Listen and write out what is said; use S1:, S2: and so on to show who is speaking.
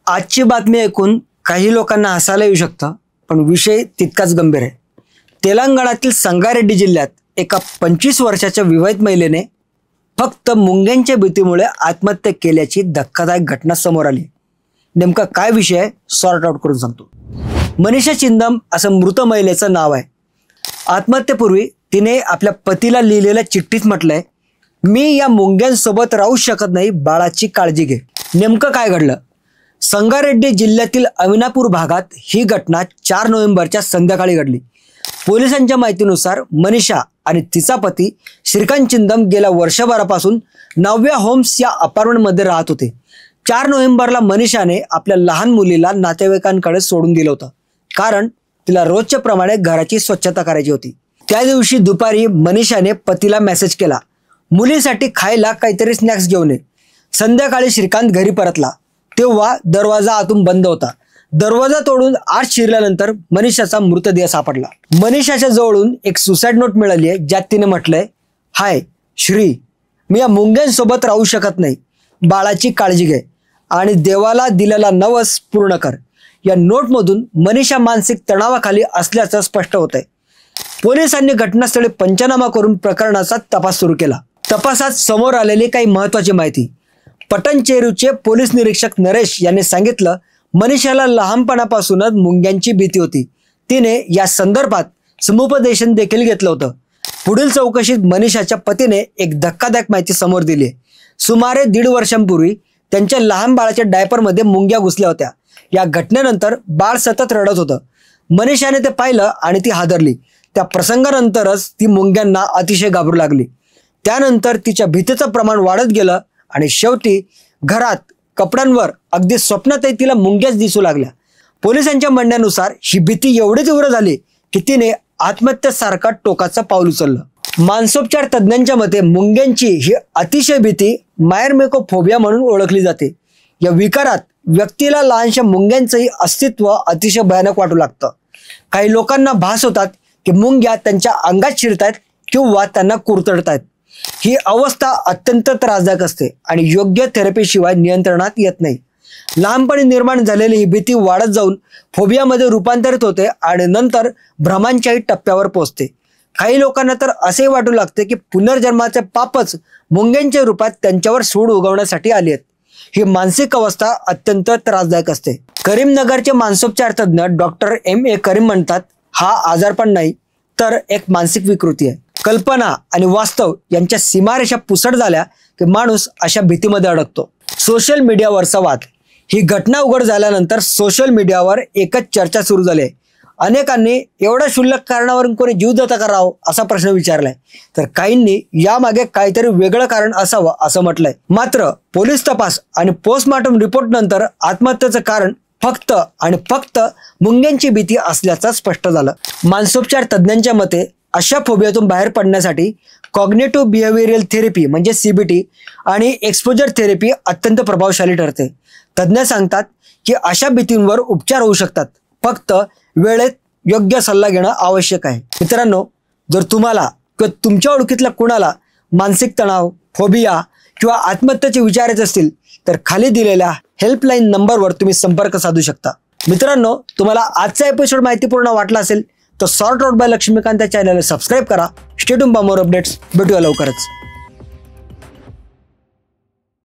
S1: आजची बातमी ऐकून काही लोकांना हसायला येऊ शकतं, पण विषय तितकाच गंभीर आहे। तेलंगणातील संगारेड्डी जिल्ह्यात एका 25 वर्षाच्या विवाहित महिलेने फक्त मुंग्यांच्या भीतीमुळे आत्महत्या केल्याची धक्कादायक घटना समोर आली। नेमका काय विषय आहे सॉर्ट आउट करून सांगतो। मनीषा चिंदम असं मृत महिलेचं नाव आहे। आत्महत्येपूर्वी तिने आपल्या पतीला लिहिलेल्या चिठ्ठीत म्हटलंय, मी या मुंग्यांसोबत राहू शकत नाही, बाळाची काळजी घे। नेमकं काय घडलं? संगारेड्डी जिल्ह्यातील अविनापूर भागात ही घटना 4 नोव्हेंबरच्या संध्याकाळी घडली। पोलिसांच्या माहितीनुसार मनीषा आणि तिचा पती श्रीकांत चिंदम गेल्या वर्षभरापासून नव्या होम्स या अपार्टमेंटमध्ये राहत होते। 4 नोव्हेंबरला मनीषाने आपल्या लहान मुलीला नातेवाईकांकडे सोडून दिलं होतं, कारण तिला रोजच्या प्रमाणे घराची स्वच्छता करायची होती। त्या दिवशी दुपारी मनीषाने पतीला मेसेज केला, मुलीसाठी खायला काहीतरी स्नॅक्स घेऊन ये। संध्याकाळी श्रीकांत घरी परतला तेव्हा दरवाजा आतून बंद होता। दरवाजा तोडून आत शिरल्यानंतर मनीषाचा मृतदेह सापडला। मनीषाच्या जवळून एक सुसाईड नोट मिळाली आहे, ज्यात तिने म्हटलंय, हाय श्री, मी या मुंग्यांसोबत राहू शकत नाही, बाळाची काळजी घे आणि देवाला दिलेला नवस पूर्ण कर। या नोटमधून मनीषा मानसिक तणावाखाली असल्याचं स्पष्ट होतंय। पोलिसांनी घटनास्थळी पंचनामा करून प्रकरणाचा तपास सुरू केला। तपासात समोर आलेली काही महत्त्वाची माहिती। पटनचेरूचे पोलीस निरीक्षक नरेश यांनी सांगितलं, मनीषाला लहानपणापासूनच मुंग्यांची भीती होती। तिने या संदर्भात समुपदेशन देखील घेतलं होतं। पुढील चौकशीत मनीषाच्या पतीने एक धक्कादायक माहिती समोर दिली आहे। सुमारे 1.5 वर्षांपूर्वी त्यांच्या लहान बाळाच्या डायपरमध्ये मुंग्या घुसल्या होत्या। या घटनेनंतर बाळ सतत रडत होतं। मनीषाने ते पाहिलं आणि ती हादरली। त्या प्रसंगानंतरच ती मुंग्यांना अतिशय घाबरू लागली। त्यानंतर तिच्या भीतीचं प्रमाण वाढत गेलं आणि शेवटी घरात, कपड्यांवर, अगदी स्वप्नातही तिला मुंग्याच दिसू लागल्या। पोलिसांच्या म्हणण्यानुसार ही भीती एवढी तीव्र झाली की तिने आत्महत्येसारखा टोकाचं पाऊल उचललं। मानसोपचार तज्ज्ञांच्या मते मुंग्यांची ही अतिशय भीती मायरमेकोफोबिया म्हणून ओळखली जाते। या विकारात व्यक्तीला लहानशा मुंग्यांचंही अस्तित्व अतिशय भयानक वाटू लागतं। काही लोकांना भास होतात की मुंग्या त्यांच्या अंगात शिरतायत किंवा त्यांना कुरतडतायत। ही अवस्था अत्यंत त्रासदायक असते आणि योग्य थेरपीशिवाय नियंत्रणात येत नाही। लहानपणी निर्माण झालेली ही भीती वाढत जाऊन फोबियामध्ये रूपांतरित होते आणि नंतर भ्रमांच्याही टप्प्यावर पोहोचते। काही लोकांना तर असे वाटू लागते की पुनर्जन्माचे पापच मुंग्यांच्या रूपात त्यांच्यावर सूड उगवण्यासाठी आली आहेत। ही मानसिक अवस्था अत्यंत त्रासदायक असते। करीमनगरचे मानसोपचार तज्ज्ञ डॉक्टर M.A. करीम म्हणतात, हा आजारपण नाही तर एक मानसिक विकृती आहे। कल्पना आणि वास्तव यांच्या सीमारेषा पुसट झाल्या की माणूस अशा भीतीमध्ये अडकतो। सोशल मीडियावरचा वाद। ही घटना उघड झाल्यानंतर सोशल मीडियावर एकच चर्चा सुरू झाली आहे। अनेकांनी एवढ्या क्षुल्लक कारणावरून कोणी जीव देता करावं असा प्रश्न विचारलाय, तर काहींनी यामागे काहीतरी वेगळं कारण असावं असं म्हटलंय। मात्र पोलीस तपास आणि पोस्टमॉर्टम रिपोर्ट नंतर आत्महत्येचं कारण फक्त आणि फक्त मुंग्यांची भीती असल्याचं स्पष्ट झालं। मानसोपचार तज्ज्ञांच्या मते अशा फोबियातून बाहेर पडण्यासाठी कॉग्निटिव्ह बिहेवियरल थेरपी म्हणजे CBT आणि एक्सपोजर थेरपी अत्यंत प्रभावशाली ठरते। तज्ज्ञ सांगतात की अशा भीतींवर उपचार होऊ शकतात, फक्त वेळेत योग्य सल्ला घेणं आवश्यक आहे। मित्रांनो, जर तुम्हाला किंवा तुमच्या ओळखीतल्या कुणाला मानसिक तणाव, फोबिया किंवा आत्महत्येचे विचार येत असतील तर खाली दिलेल्या हेल्पलाईन नंबरवर तुम्ही संपर्क साधू शकता। मित्रांनो, तुम्हाला आजचा एपिसोड माहितीपूर्ण वाटला असेल तर सॉर्ट आउट बाय लक्ष्मीकांत या चॅनलला सबस्क्राईब करा। Stay tuned for more updates. भेटूया लवकरच।